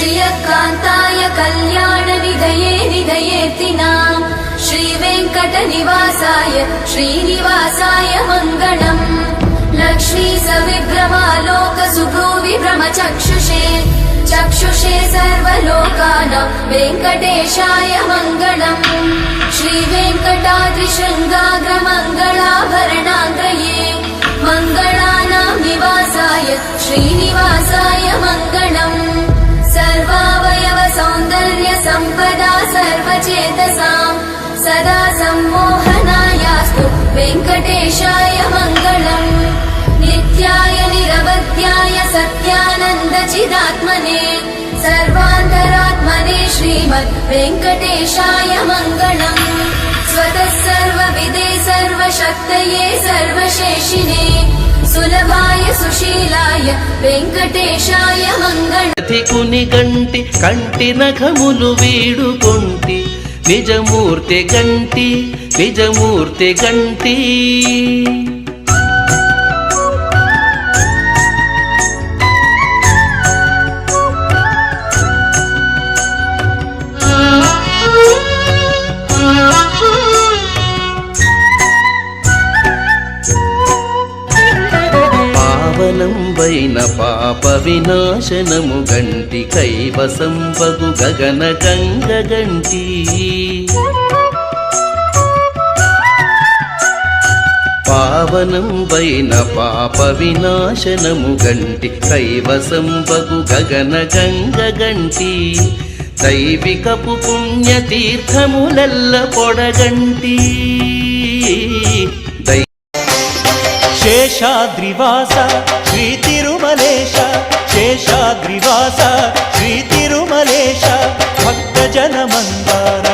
श्रियकान्ताय कल्याणनिधये निधयेतिनां श्रीवेङ्कटनिवासाय श्रीनिवासाय मङ्गलम् लक्ष्मी सविभ्रमालोकसुभ्रूविभ्रमचक्षुषे चक्षुषे सर्वलोकानां वेङ्कटेशाय मङ्गलम् श्रीवेङ्कटाद्रिशृङ्गाग्रमङ्गलाभरणाङ्गये मङ्गलानां निवासाय श्रीनिवासाय मङ्गलम् सर्वावयव सौन्दर्य सम्पदा सर्वचेतसां सदा सम्मोहनायास्तु वेङ्कटेशाय मङ्गलम् नित्याय निरवध्याय सत्यानन्दचिदात्मने सर्वान्तरात्मने श्रीमद् वेङ्कटेशाय मङ्गलम् स्वतः सर्वविदे सर्वशक्तये सर्वशेषिने सुलभाय सुशीलाय वेङ्कटेशाय मङ्गलम् कुनि गंटि कंटि नखमुलु वीडुकोंटि निजमूर्ति गंटि పావనంబైన పాప వినాశనము గంటి కైవసంబగు గగన గంగ గంటి పావనంబైన పాప వినాశనము గంటి కైవసంబగు గగన గంగ గంటి దైవికపు పుణ్యతీర్థములెల్ల పొడగంటి शेषाद्रिवास श्री तिरुमलेश शेषाद्रिवास श्री तिरुमलेश भक्तजन मंदार